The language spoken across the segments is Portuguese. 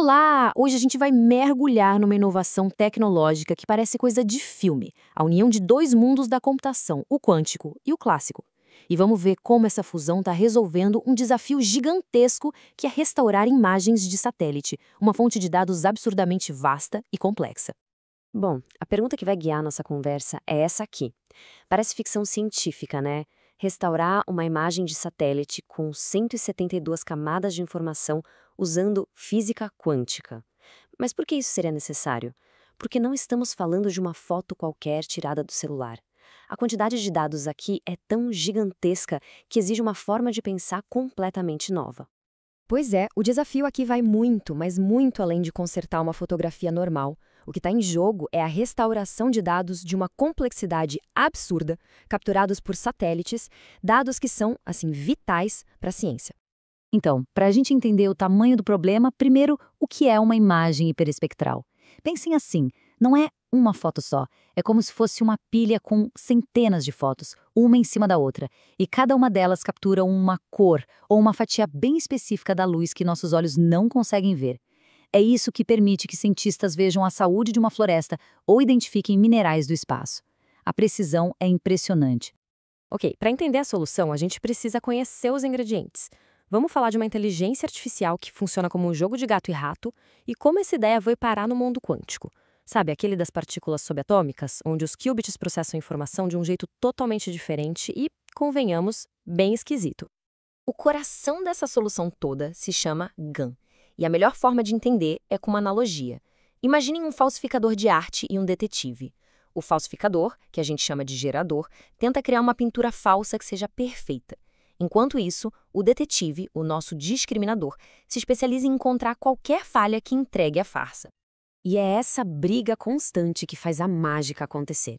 Olá! Hoje a gente vai mergulhar numa inovação tecnológica que parece coisa de filme, a união de dois mundos da computação, o quântico e o clássico. E vamos ver como essa fusão está resolvendo um desafio gigantesco que é restaurar imagens de satélite, uma fonte de dados absurdamente vasta e complexa. Bom, a pergunta que vai guiar nossa conversa é essa aqui. Parece ficção científica, né? Restaurar uma imagem de satélite com 172 camadas de informação usando física quântica. Mas por que isso seria necessário? Porque não estamos falando de uma foto qualquer tirada do celular. A quantidade de dados aqui é tão gigantesca que exige uma forma de pensar completamente nova. Pois é, o desafio aqui vai muito, mas muito além de consertar uma fotografia normal. O que está em jogo é a restauração de dados de uma complexidade absurda, capturados por satélites, dados que são, assim, vitais para a ciência. Então, para a gente entender o tamanho do problema, primeiro, o que é uma imagem hiperespectral? Pensem assim, não é uma foto só, é como se fosse uma pilha com centenas de fotos, uma em cima da outra, e cada uma delas captura uma cor ou uma fatia bem específica da luz que nossos olhos não conseguem ver. É isso que permite que cientistas vejam a saúde de uma floresta ou identifiquem minerais do espaço. A precisão é impressionante. Ok, para entender a solução, a gente precisa conhecer os ingredientes. Vamos falar de uma inteligência artificial que funciona como um jogo de gato e rato e como essa ideia foi parar no mundo quântico. Sabe, aquele das partículas subatômicas, onde os qubits processam informação de um jeito totalmente diferente e, convenhamos, bem esquisito. O coração dessa solução toda se chama GAN. E a melhor forma de entender é com uma analogia. Imaginem um falsificador de arte e um detetive. O falsificador, que a gente chama de gerador, tenta criar uma pintura falsa que seja perfeita. Enquanto isso, o detetive, o nosso discriminador, se especializa em encontrar qualquer falha que entregue a farsa. E é essa briga constante que faz a mágica acontecer.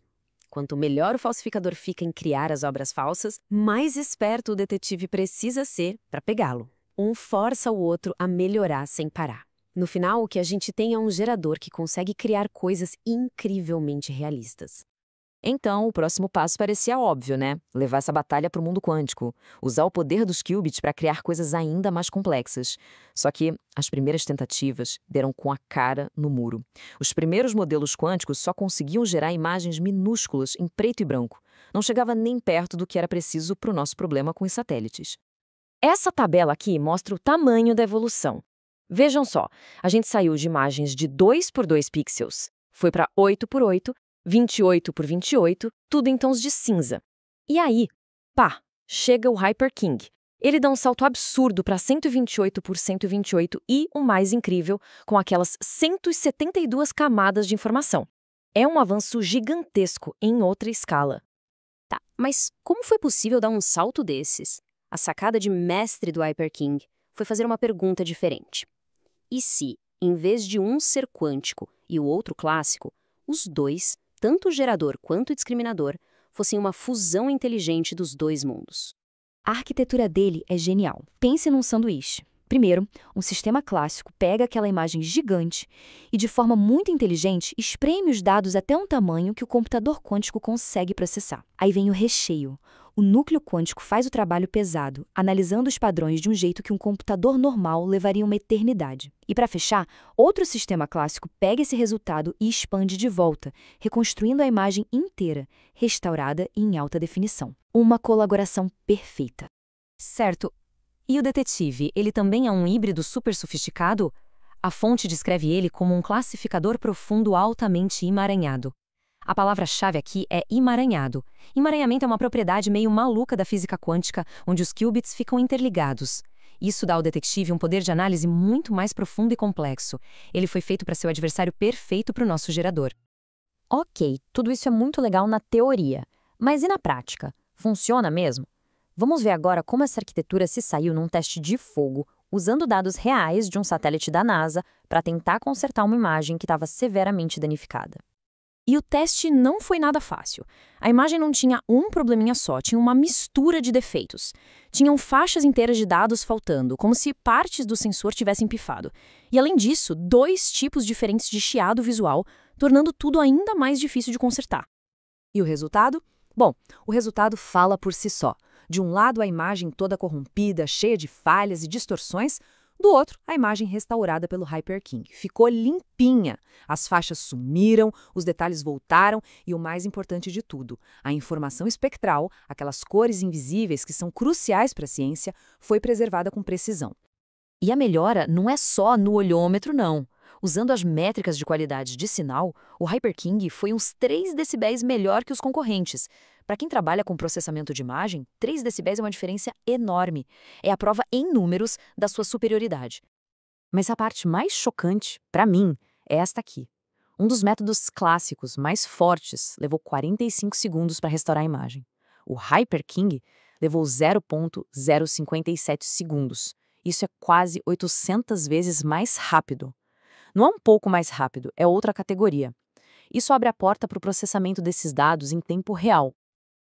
Quanto melhor o falsificador fica em criar as obras falsas, mais esperto o detetive precisa ser para pegá-lo. Um força o outro a melhorar sem parar. No final, o que a gente tem é um gerador que consegue criar coisas incrivelmente realistas. Então, o próximo passo parecia óbvio, né? Levar essa batalha para o mundo quântico. Usar o poder dos qubits para criar coisas ainda mais complexas. Só que as primeiras tentativas deram com a cara no muro. Os primeiros modelos quânticos só conseguiam gerar imagens minúsculas em preto e branco. Não chegava nem perto do que era preciso para o nosso problema com os satélites. Essa tabela aqui mostra o tamanho da evolução. Vejam só, a gente saiu de imagens de 2 por 2 pixels, foi para 8 por 8, 28 por 28, tudo em tons de cinza. E aí, pá, chega o Hyper King. Ele dá um salto absurdo para 128 por 128 e, o mais incrível, com aquelas 172 camadas de informação. É um avanço gigantesco em outra escala. Tá, mas como foi possível dar um salto desses? A sacada de mestre do Hyper King foi fazer uma pergunta diferente. E se, em vez de um ser quântico e o outro clássico, os dois, tanto o gerador quanto o discriminador, fossem uma fusão inteligente dos dois mundos? A arquitetura dele é genial. Pense num sanduíche. Primeiro, um sistema clássico pega aquela imagem gigante e, de forma muito inteligente, espreme os dados até um tamanho que o computador quântico consegue processar. Aí vem o recheio. O núcleo quântico faz o trabalho pesado, analisando os padrões de um jeito que um computador normal levaria uma eternidade. E para fechar, outro sistema clássico pega esse resultado e expande de volta, reconstruindo a imagem inteira, restaurada e em alta definição. Uma colaboração perfeita. Certo. E o detetive, ele também é um híbrido super sofisticado? A fonte descreve ele como um classificador profundo altamente emaranhado. A palavra-chave aqui é emaranhado. Emaranhamento é uma propriedade meio maluca da física quântica, onde os qubits ficam interligados. Isso dá ao detetive um poder de análise muito mais profundo e complexo. Ele foi feito para ser o adversário perfeito para o nosso gerador. Ok, tudo isso é muito legal na teoria, mas e na prática? Funciona mesmo? Vamos ver agora como essa arquitetura se saiu num teste de fogo, usando dados reais de um satélite da NASA para tentar consertar uma imagem que estava severamente danificada. E o teste não foi nada fácil. A imagem não tinha um probleminha só, tinha uma mistura de defeitos. Tinham faixas inteiras de dados faltando, como se partes do sensor tivessem pifado. E além disso, 2 tipos diferentes de chiado visual, tornando tudo ainda mais difícil de consertar. E o resultado? Bom, o resultado fala por si só. De um lado, a imagem toda corrompida, cheia de falhas e distorções. Do outro, a imagem restaurada pelo Hyperking. Ficou limpinha. As faixas sumiram, os detalhes voltaram e o mais importante de tudo, a informação espectral, aquelas cores invisíveis que são cruciais para a ciência, foi preservada com precisão. E a melhora não é só no olhômetro, não. Usando as métricas de qualidade de sinal, o Hyperking foi uns 3 decibéis melhor que os concorrentes. Para quem trabalha com processamento de imagem, 3 decibéis é uma diferença enorme. É a prova em números da sua superioridade. Mas a parte mais chocante, para mim, é esta aqui. Um dos métodos clássicos mais fortes levou 45 segundos para restaurar a imagem. O Hyperking levou 0,057 segundos. Isso é quase 800 vezes mais rápido. Não é um pouco mais rápido, é outra categoria. Isso abre a porta para o processamento desses dados em tempo real.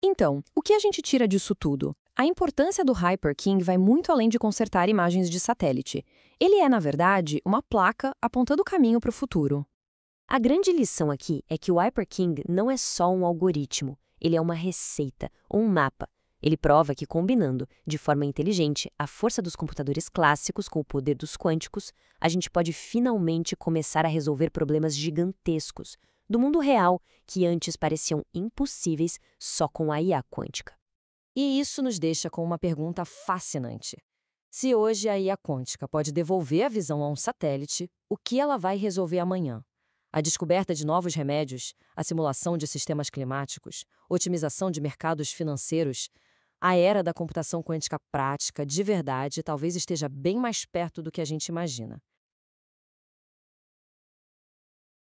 Então, o que a gente tira disso tudo? A importância do Hyperking vai muito além de consertar imagens de satélite. Ele é, na verdade, uma placa apontando o caminho para o futuro. A grande lição aqui é que o Hyperking não é só um algoritmo, ele é uma receita, um mapa. Ele prova que, combinando, de forma inteligente, a força dos computadores clássicos com o poder dos quânticos, a gente pode finalmente começar a resolver problemas gigantescos do mundo real que antes pareciam impossíveis só com a IA quântica. E isso nos deixa com uma pergunta fascinante. Se hoje a IA quântica pode devolver a visão a um satélite, o que ela vai resolver amanhã? A descoberta de novos remédios, a simulação de sistemas climáticos, otimização de mercados financeiros, a era da computação quântica prática, de verdade, talvez esteja bem mais perto do que a gente imagina.